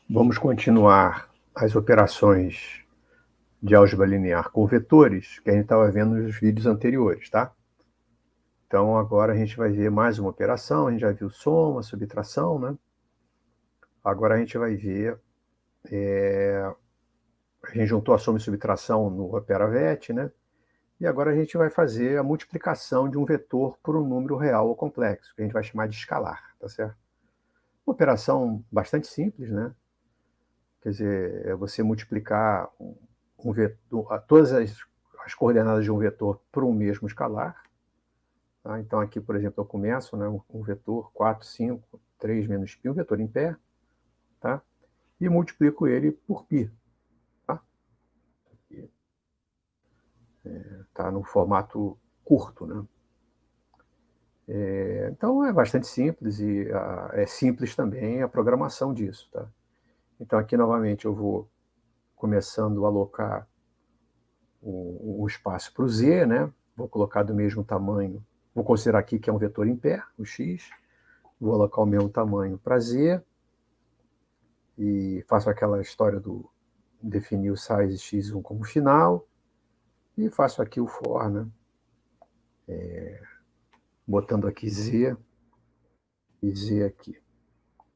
Vamos continuar as operações de álgebra linear com vetores que a gente estava vendo nos vídeos anteriores, tá? Então, agora a gente vai ver mais uma operação, a gente já viu soma, subtração, né? Agora a gente vai ver... a gente juntou a soma e subtração no opera-vet, né? E agora a gente vai fazer a multiplicação de um vetor por um número real ou complexo, que a gente vai chamar de escalar, tá certo? Uma operação bastante simples, né? Quer dizer, é você multiplicar um vetor, todas as coordenadas de um vetor por um mesmo escalar. Tá? Então, aqui, por exemplo, eu começo, né, um vetor 4, 5, 3 menos π, um vetor em pé, tá? E multiplico ele por π. Tá? Tá no formato curto, né? Então, é bastante simples e é simples também a programação disso. Tá? Então, aqui, novamente, eu vou começando a alocar o espaço para o z, né? Vou colocar do mesmo tamanho, vou considerar aqui que é um vetor em pé, o x, vou alocar o mesmo tamanho para z, e faço aquela história do definir o size x1 como final, e faço aqui o for, né? Botando aqui z e z aqui,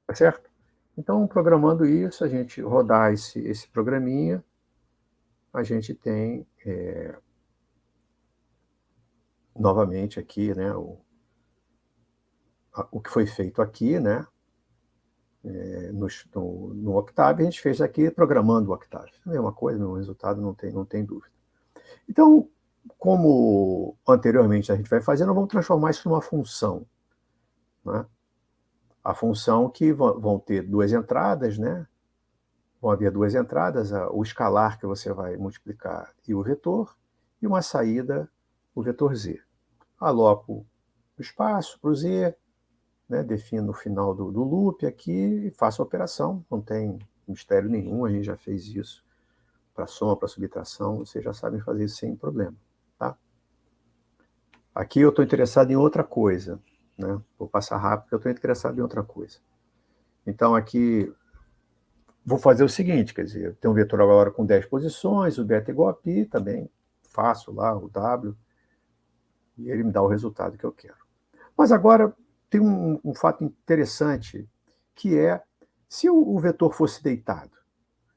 tá certo? Então, programando isso, a gente rodar esse programinha, a gente tem novamente aqui, né, o que foi feito aqui, né, no Octave, a gente fez aqui programando o Octave. É a mesma coisa, o resultado não tem dúvida. Então, como anteriormente a gente vai fazer, nós vamos transformar isso numa função. Né? A função que vão ter duas entradas, né? Vão haver duas entradas, o escalar que você vai multiplicar e o vetor, e uma saída, o vetor z. Aloco o espaço para o z, né, defino o final do loop aqui e faço a operação, não tem mistério nenhum, a gente já fez isso para soma, para subtração, vocês já sabem fazer isso sem problema. Tá? Aqui eu estou interessado em outra coisa, né? Vou passar rápido porque eu estou interessado em outra coisa. Então aqui vou fazer o seguinte, quer dizer, eu tenho um vetor agora com 10 posições, o beta igual a π, também faço lá o w, e ele me dá o resultado que eu quero. Mas agora tem um fato interessante, que é se o vetor fosse deitado.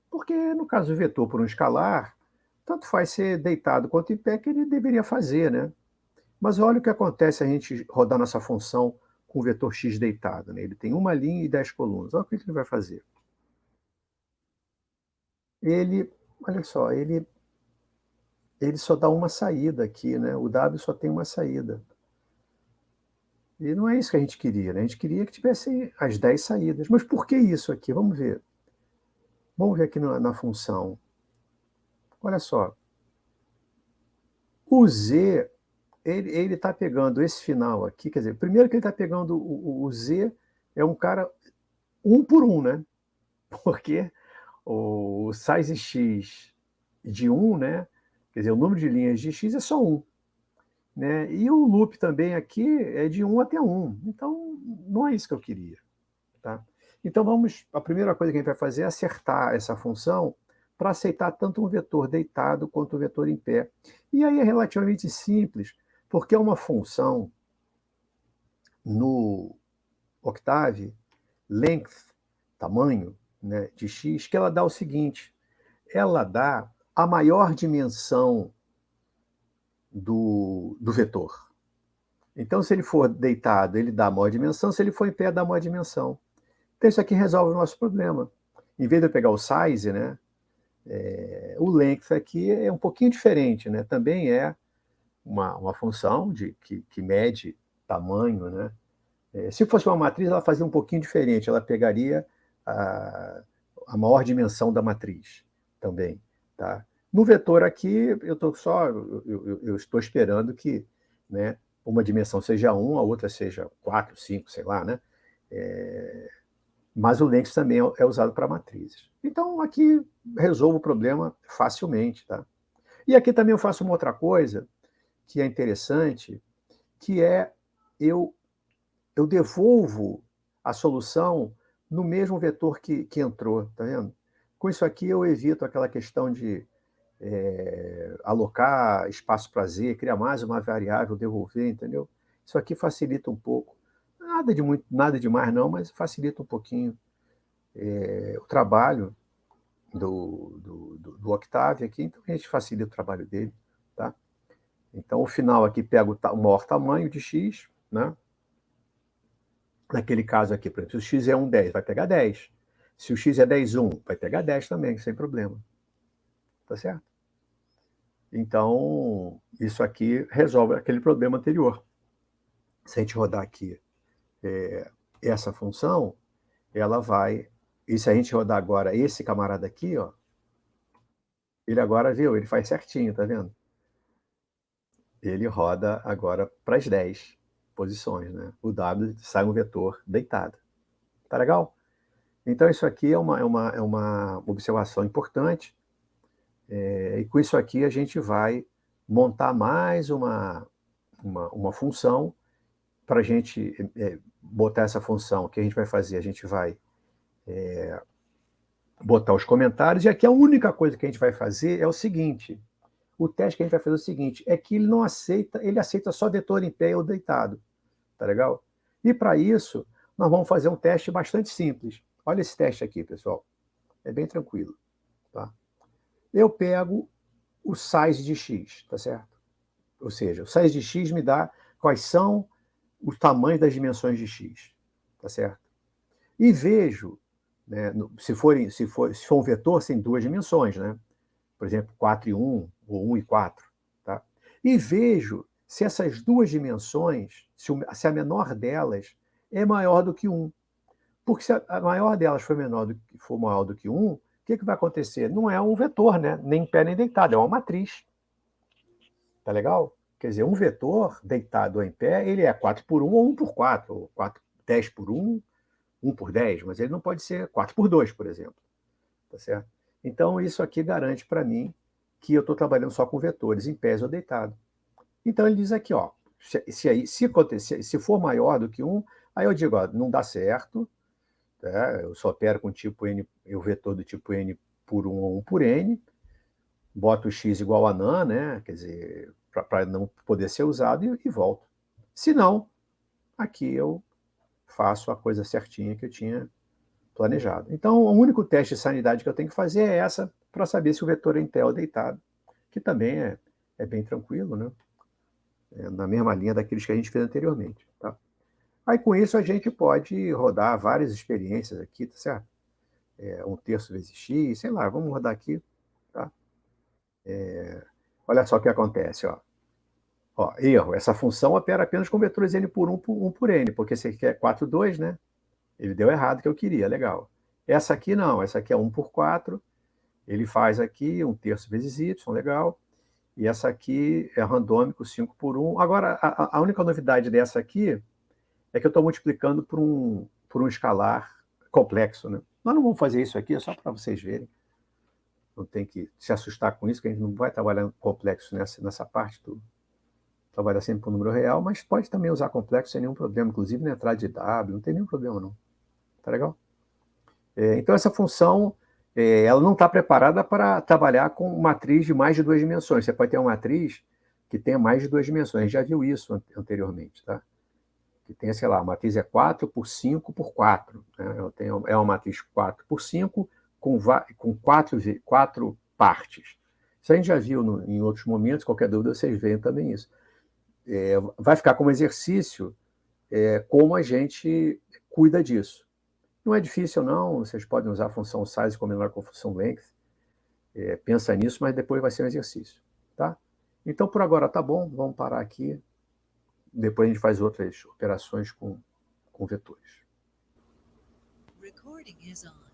Porque, no caso do vetor por um escalar, tanto faz ser deitado quanto em pé, que ele deveria fazer, né? Mas olha o que acontece se a gente rodar nossa função com o vetor x deitado. Né? Ele tem uma linha e 10 colunas. Olha o que ele vai fazer. Olha só, ele só dá uma saída aqui, né? O W só tem uma saída. E não é isso que a gente queria, né? A gente queria que tivesse as 10 saídas. Mas por que isso aqui? Vamos ver. Vamos ver aqui na função. Olha só. O Z, ele está pegando esse final aqui, quer dizer, primeiro que ele está pegando o Z, é um cara um por um, né? Porque o size x de 1, né? Quer dizer, o número de linhas de x é só 1. Né? E o loop também aqui é de 1 até 1. Então, não é isso que eu queria. Tá? Então, a primeira coisa que a gente vai fazer é acertar essa função para aceitar tanto um vetor deitado quanto um vetor em pé. E aí é relativamente simples, porque é uma função no Octave, length, tamanho, né, de x, que ela dá o seguinte, ela dá a maior dimensão do vetor. Então, se ele for deitado, ele dá a maior dimensão, se ele for em pé, dá a maior dimensão. Então, isso aqui resolve o nosso problema. Em vez de eu pegar o size, né, o length aqui é um pouquinho diferente, né? Também é uma função que mede tamanho, né? Se fosse uma matriz, ela fazia um pouquinho diferente, ela pegaria a maior dimensão da matriz também. Tá? No vetor aqui, eu estou esperando que, né, uma dimensão seja 1, a outra seja 4, 5, sei lá, né? Mas o length também é usado para matrizes. Então, aqui resolvo o problema facilmente. Tá? E aqui também eu faço uma outra coisa que é interessante, que é eu devolvo a solução no mesmo vetor que entrou, tá vendo? Com isso aqui eu evito aquela questão de alocar espaço para z, criar mais uma variável, devolver, entendeu? Isso aqui facilita um pouco. Nada demais não, mas facilita um pouquinho o trabalho do Octave aqui, então a gente facilita o trabalho dele, tá? Então o final aqui pega o maior tamanho de x, né? Naquele caso aqui, por exemplo, se o x é 1,10, vai pegar 10. Se o x é 10,1, vai pegar 10 também, sem problema. Tá certo? Então, isso aqui resolve aquele problema anterior. Se a gente rodar aqui essa função, ela vai... E se a gente rodar agora esse camarada aqui, ó, ele agora, viu? Ele faz certinho, tá vendo? Ele roda agora para as 10 posições, né? O W sai um vetor deitado. Tá legal? Então, isso aqui é uma observação importante. E com isso aqui a gente vai montar mais uma função para a gente botar essa função. O que a gente vai fazer? A gente vai botar os comentários, e aqui a única coisa que a gente vai fazer é o seguinte: o teste que a gente vai fazer é o seguinte, é que ele aceita só vetor em pé ou deitado, tá legal? E para isso, nós vamos fazer um teste bastante simples. Olha esse teste aqui, pessoal. É bem tranquilo, tá? Eu pego o size de x, tá certo? Ou seja, o size de x me dá quais são os tamanhos das dimensões de x, tá certo? E vejo, né, se for um vetor, tem duas dimensões, né? Por exemplo, 4 e 1, ou 1 e 4, tá? E vejo se essas duas dimensões, se a menor delas é maior do que 1. Porque se a maior delas for maior do que 1, o que vai acontecer? Não é um vetor, né? Nem em pé nem deitado, é uma matriz. Tá legal? Quer dizer, um vetor deitado ou em pé, ele é 4 por 1 ou 1 por 4, ou 10 por 1, 1 por 10, mas ele não pode ser 4 por 2, por exemplo. Tá certo? Então, isso aqui garante para mim que eu estou trabalhando só com vetores, em pés ou deitado. Então, ele diz aqui, ó, se for maior do que 1, aí eu digo, ó, não dá certo, tá? Eu só opero com tipo N, o vetor do tipo N por 1 ou 1 por N, boto o x igual a nan, né? Quer dizer, para não poder ser usado, e volto. Se não, aqui eu faço a coisa certinha que eu tinha planejado. Então, o único teste de sanidade que eu tenho que fazer é essa, para saber se o vetor é em pé ou deitado, que também é bem tranquilo, né? Na mesma linha daqueles que a gente fez anteriormente. Tá? Aí, com isso, a gente pode rodar várias experiências aqui, tá certo? 1/3 vezes x, sei lá, vamos rodar aqui. Tá? Olha só o que acontece, ó. Erro, essa função opera apenas com vetores n por 1 por n, porque você quer 4, 2, né? Ele deu errado que eu queria, legal. Essa aqui não, essa aqui é 1 por 4, ele faz aqui 1/3 vezes y, legal. E essa aqui é randômico, 5 por 1. Agora, a única novidade dessa aqui é que eu estou multiplicando por um escalar complexo, né? Nós não vamos fazer isso aqui, é só para vocês verem. Não tem que se assustar com isso, que a gente não vai trabalhar complexo nessa parte trabalhar sempre com número real, mas pode também usar complexo sem nenhum problema, inclusive na entrada de W, não tem nenhum problema não. Tá legal? Então essa função, ela não está preparada para trabalhar com matriz de mais de 2 dimensões. Você pode ter uma matriz que tenha mais de 2 dimensões. A gente já viu isso anteriormente, tá? Que tenha, sei lá, a matriz é 4 por 5 por 4. Né? É uma matriz 4 por 5 com 4 partes. Isso a gente já viu em outros momentos, qualquer dúvida vocês veem também isso. Vai ficar como exercício como a gente cuida disso. Não é difícil, não. Vocês podem usar a função size combinada com a função length. Pensa nisso, mas depois vai ser um exercício. Tá? Então, por agora tá bom. Vamos parar aqui. Depois a gente faz outras operações com vetores. Recording is on.